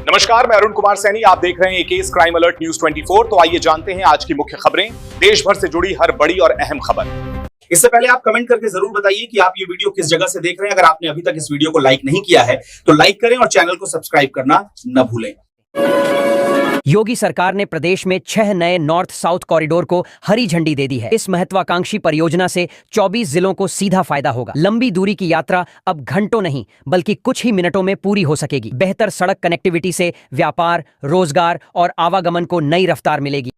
नमस्कार, मैं अरुण कुमार सैनी। आप देख रहे हैं केस क्राइम अलर्ट न्यूज 24। तो आइए जानते हैं आज की मुख्य खबरें, देश भर से जुड़ी हर बड़ी और अहम खबर। इससे पहले आप कमेंट करके जरूर बताइए कि आप ये वीडियो किस जगह से देख रहे हैं। अगर आपने अभी तक इस वीडियो को लाइक नहीं किया है तो लाइक करें और चैनल को सब्सक्राइब करना न भूलें। योगी सरकार ने प्रदेश में 6 नए नॉर्थ साउथ कॉरिडोर को हरी झंडी दे दी है। इस महत्वाकांक्षी परियोजना से 24 जिलों को सीधा फायदा होगा। लंबी दूरी की यात्रा अब घंटों नहीं बल्कि कुछ ही मिनटों में पूरी हो सकेगी। बेहतर सड़क कनेक्टिविटी से व्यापार, रोजगार और आवागमन को नई रफ्तार मिलेगी।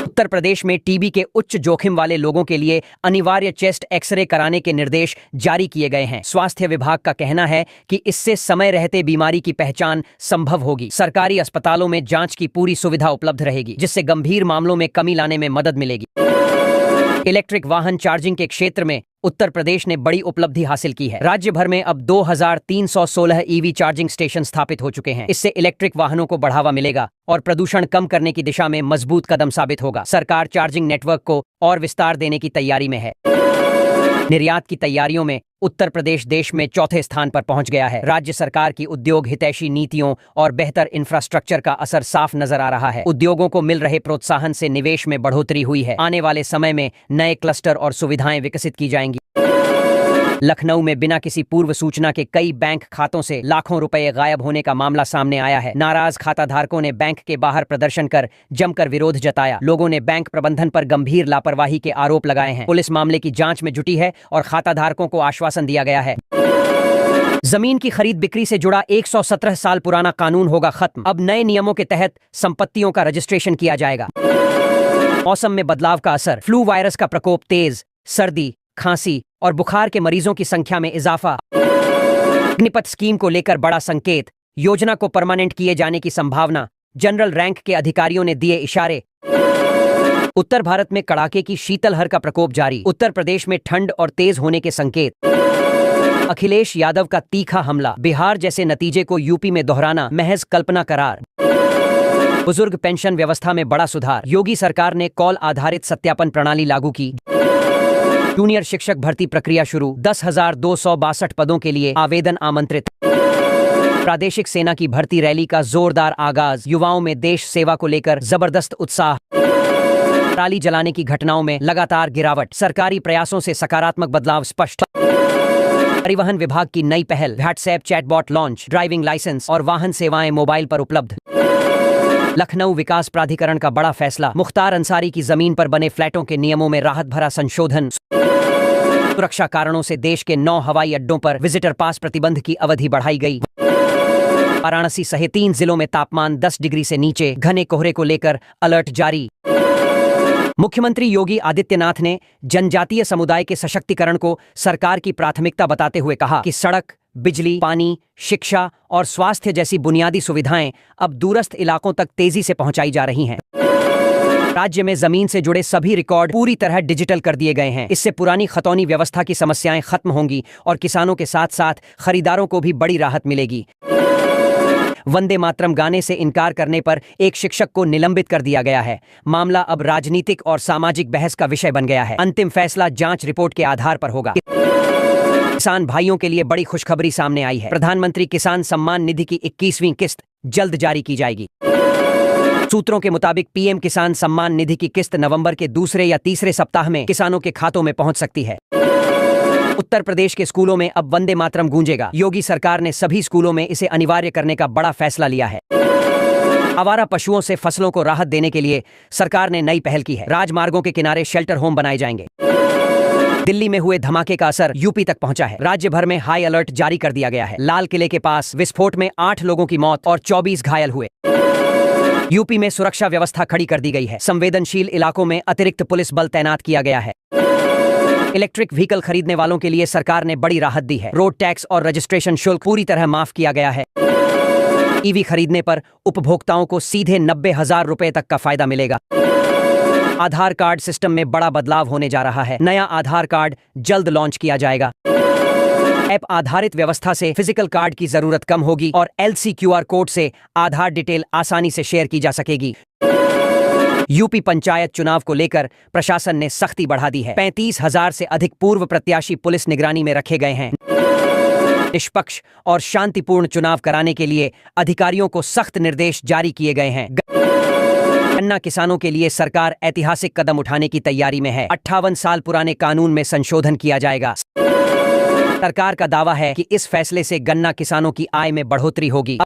उत्तर प्रदेश में टीबी के उच्च जोखिम वाले लोगों के लिए अनिवार्य चेस्ट एक्सरे कराने के निर्देश जारी किए गए हैं। स्वास्थ्य विभाग का कहना है कि इससे समय रहते बीमारी की पहचान संभव होगी। सरकारी अस्पतालों में जांच की पूरी सुविधा उपलब्ध रहेगी, जिससे गंभीर मामलों में कमी लाने में मदद मिलेगी। इलेक्ट्रिक वाहन चार्जिंग के क्षेत्र में उत्तर प्रदेश ने बड़ी उपलब्धि हासिल की है। राज्य भर में अब 2316 ईवी चार्जिंग स्टेशन स्थापित हो चुके हैं। इससे इलेक्ट्रिक वाहनों को बढ़ावा मिलेगा और प्रदूषण कम करने की दिशा में मजबूत कदम साबित होगा। सरकार चार्जिंग नेटवर्क को और विस्तार देने की तैयारी में है। निर्यात की तैयारियों में उत्तर प्रदेश देश में चौथे स्थान पर पहुंच गया है। राज्य सरकार की उद्योग हितैषी नीतियों और बेहतर इंफ्रास्ट्रक्चर का असर साफ नजर आ रहा है। उद्योगों को मिल रहे प्रोत्साहन से निवेश में बढ़ोतरी हुई है। आने वाले समय में नए क्लस्टर और सुविधाएं विकसित की जाएंगी। लखनऊ में बिना किसी पूर्व सूचना के कई बैंक खातों से लाखों रुपए गायब होने का मामला सामने आया है। नाराज खाताधारकों ने बैंक के बाहर प्रदर्शन कर जमकर विरोध जताया। लोगों ने बैंक प्रबंधन पर गंभीर लापरवाही के आरोप लगाए हैं। पुलिस मामले की जांच में जुटी है और खाताधारकों को आश्वासन दिया गया है। जमीन की खरीद बिक्री से जुड़ा 117 साल पुराना कानून होगा खत्म। अब नए नियमों के तहत संपत्तियों का रजिस्ट्रेशन किया जाएगा। मौसम में बदलाव का असर, फ्लू वायरस का प्रकोप तेज, सर्दी, खांसी और बुखार के मरीजों की संख्या में इजाफा। अग्निपथ स्कीम को लेकर बड़ा संकेत, योजना को परमानेंट किए जाने की संभावना। जनरल रैंक के अधिकारियों ने दिए इशारे। उत्तर भारत में कड़ाके की शीतलहर का प्रकोप जारी। उत्तर प्रदेश में ठंड और तेज होने के संकेत। अखिलेश यादव का तीखा हमला, बिहार जैसे नतीजे को यूपी में दोहराना महज कल्पना करार। बुजुर्ग पेंशन व्यवस्था में बड़ा सुधार, योगी सरकार ने कॉल आधारित सत्यापन प्रणाली लागू की। जूनियर शिक्षक भर्ती प्रक्रिया शुरू, 10,262 पदों के लिए आवेदन आमंत्रित। प्रादेशिक सेना की भर्ती रैली का जोरदार आगाज, युवाओं में देश सेवा को लेकर जबरदस्त उत्साह। पराली जलाने की घटनाओं में लगातार गिरावट, सरकारी प्रयासों से सकारात्मक बदलाव स्पष्ट। परिवहन विभाग की नई पहल, WhatsApp chatbot launch, driving licence और वाहन सेवाएं मोबाइल पर उपलब्ध। लखनऊ विकास प्राधिकरण का बड़ा फैसला, मुख्तार अंसारी की जमीन पर बने फ्लैटों के नियमों में राहत भरा संशोधन। सुरक्षा कारणों से देश के 9 हवाई अड्डों पर विजिटर पास प्रतिबंध की अवधि बढ़ाई गई। वाराणसी सहित 3 जिलों में तापमान 10 डिग्री से नीचे, घने कोहरे को लेकर अलर्ट जारी। मुख्यमंत्री योगी आदित्यनाथ ने जनजातीय समुदाय के सशक्तिकरण को सरकार की प्राथमिकता बताते हुए कहा कि सड़क, बिजली, पानी, शिक्षा और स्वास्थ्य जैसी बुनियादी सुविधाएं अब दूरस्थ इलाकों तक तेजी से पहुंचाई जा रही हैं। राज्य में जमीन से जुड़े सभी रिकॉर्ड पूरी तरह डिजिटल कर दिए गए हैं। इससे पुरानी खतौनी व्यवस्था की समस्याएं खत्म होंगी और किसानों के साथ साथ खरीदारों को भी बड़ी राहत मिलेगी। वंदे मातरम गाने से इनकार करने पर एक शिक्षक को निलंबित कर दिया गया है। मामला अब राजनीतिक और सामाजिक बहस का विषय बन गया है। अंतिम फैसला जांच रिपोर्ट के आधार पर होगा। किसान भाइयों के लिए बड़ी खुशखबरी सामने आई है। प्रधानमंत्री किसान सम्मान निधि की 21वीं किस्त जल्द जारी की जाएगी। सूत्रों के मुताबिक पीएम किसान सम्मान निधि की किस्त नवंबर के दूसरे या तीसरे सप्ताह में किसानों के खातों में पहुंच सकती है। उत्तर प्रदेश के स्कूलों में अब वंदे मातरम गूंजेगा। योगी सरकार ने सभी स्कूलों में इसे अनिवार्य करने का बड़ा फैसला लिया है। आवारा पशुओं से फसलों को राहत देने के लिए सरकार ने नई पहल की है। राजमार्गों के किनारे शेल्टर होम बनाए जाएंगे। दिल्ली में हुए धमाके का असर यूपी तक पहुंचा है। राज्य भर में हाई अलर्ट जारी कर दिया गया है। लाल किले के पास विस्फोट में 8 लोगों की मौत और 24 घायल हुए। यूपी में सुरक्षा व्यवस्था खड़ी कर दी गई है। संवेदनशील इलाकों में अतिरिक्त पुलिस बल तैनात किया गया है। इलेक्ट्रिक व्हीकल खरीदने वालों के लिए सरकार ने बड़ी राहत दी है। रोड टैक्स और रजिस्ट्रेशन शुल्क पूरी तरह माफ किया गया है। ईवी खरीदने पर उपभोक्ताओं को सीधे 90,000 रुपए तक का फायदा मिलेगा। आधार कार्ड सिस्टम में बड़ा बदलाव होने जा रहा है। नया आधार कार्ड जल्द लॉन्च किया जाएगा। ऐप आधारित व्यवस्था से फिजिकल कार्ड की जरूरत कम होगी और LC QR कोड से आधार डिटेल आसानी से शेयर की जा सकेगी। यूपी पंचायत चुनाव को लेकर प्रशासन ने सख्ती बढ़ा दी है। 35,000 से अधिक पूर्व प्रत्याशी पुलिस निगरानी में रखे गए हैं। निष्पक्ष और शांतिपूर्ण चुनाव कराने के लिए अधिकारियों को सख्त निर्देश जारी किए गए हैं। गन्ना किसानों के लिए सरकार ऐतिहासिक कदम उठाने की तैयारी में है। 58 साल पुराने कानून में संशोधन किया जाएगा। सरकार का दावा है कि इस फैसले से गन्ना किसानों की आय में बढ़ोतरी होगी।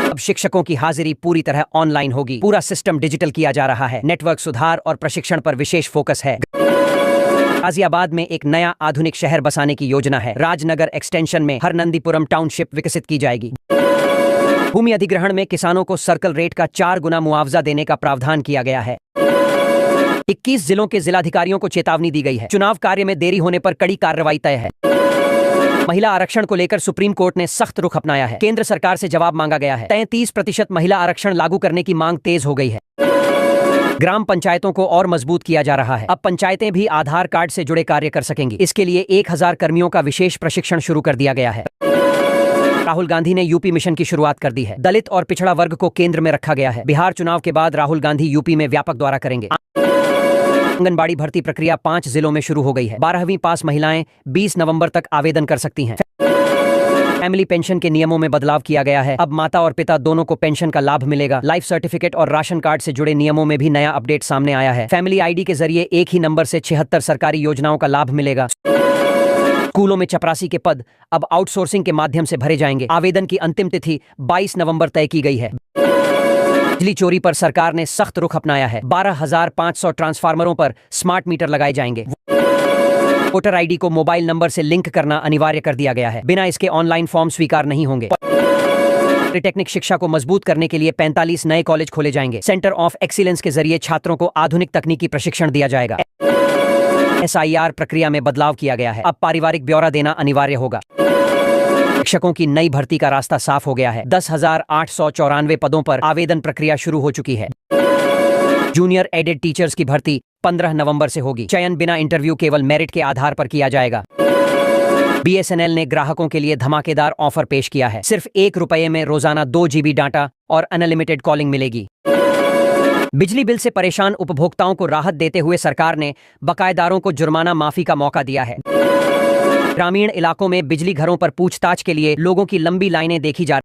अब शिक्षकों की हाजिरी पूरी तरह ऑनलाइन होगी। पूरा सिस्टम डिजिटल किया जा रहा है। नेटवर्क सुधार और प्रशिक्षण पर विशेष फोकस है। गाजियाबाद में एक नया आधुनिक शहर बसाने की योजना है। राजनगर एक्सटेंशन में हरनंदीपुरम टाउनशिप विकसित की जाएगी। भूमि अधिग्रहण में किसानों को सर्कल रेट का 4 गुना मुआवजा देने का प्रावधान किया गया है। 21 जिलों के जिलाधिकारियों को चेतावनी दी गई है। चुनाव कार्य में देरी होने पर कड़ी कार्रवाई तय है। महिला आरक्षण को लेकर सुप्रीम कोर्ट ने सख्त रुख अपनाया है। केंद्र सरकार से जवाब मांगा गया है। 33% महिला आरक्षण लागू करने की मांग तेज हो गई है। ग्राम पंचायतों को और मजबूत किया जा रहा है। अब पंचायतें भी आधार कार्ड से जुड़े कार्य कर सकेंगी। इसके लिए 1000 कर्मियों का विशेष प्रशिक्षण शुरू कर दिया गया है। राहुल गांधी ने यूपी मिशन की शुरुआत कर दी है। दलित और पिछड़ा वर्ग को केंद्र में रखा गया है। बिहार चुनाव के बाद राहुल गांधी यूपी में व्यापक दौरा करेंगे। आंगनबाड़ी भर्ती प्रक्रिया 5 जिलों में शुरू हो गई है। 12वीं पास महिलाएं 20 नवंबर तक आवेदन कर सकती हैं। फैमिली पेंशन के नियमों में बदलाव किया गया है। अब माता और पिता दोनों को पेंशन का लाभ मिलेगा। लाइफ सर्टिफिकेट और राशन कार्ड से जुड़े नियमों में भी नया अपडेट सामने आया है। फैमिली आईडी के जरिए एक ही नंबर से 76 सरकारी योजनाओं का लाभ मिलेगा। स्कूलों में चपरासी के पद अब आउटसोर्सिंग के माध्यम से भरे जाएंगे। आवेदन की अंतिम तिथि 22 नवंबर तय की गई है। बिजली चोरी पर सरकार ने सख्त रुख अपनाया है। 12,500 ट्रांसफार्मरों पर स्मार्ट मीटर लगाए जाएंगे। वोटर आईडी को मोबाइल नंबर से लिंक करना अनिवार्य कर दिया गया है। बिना इसके ऑनलाइन फॉर्म स्वीकार नहीं होंगे। पॉलिटेक्निक शिक्षा को मजबूत करने के लिए 45 नए कॉलेज खोले जाएंगे। सेंटर ऑफ एक्सीलेंस के जरिए छात्रों को आधुनिक तकनीकी प्रशिक्षण दिया जाएगा। SIR प्रक्रिया में बदलाव किया गया है। अब पारिवारिक ब्यौरा देना अनिवार्य होगा। शिक्षकों की नई भर्ती का रास्ता साफ हो गया है। 10,894 पदों पर आवेदन प्रक्रिया शुरू हो चुकी है। जूनियर एडेड टीचर्स की भर्ती 15 नवंबर से होगी। चयन बिना इंटरव्यू केवल मेरिट के आधार पर किया जाएगा। BSNL ने ग्राहकों के लिए धमाकेदार ऑफर पेश किया है। सिर्फ ₹1 में रोजाना 2 GB डाटा और अनलिमिटेड कॉलिंग मिलेगी। बिजली बिल से परेशान उपभोक्ताओं को राहत देते हुए सरकार ने बकायेदारों को जुर्माना माफी का मौका दिया है। ग्रामीण इलाकों में बिजली घरों पर पूछताछ के लिए लोगों की लंबी लाइनें देखी जा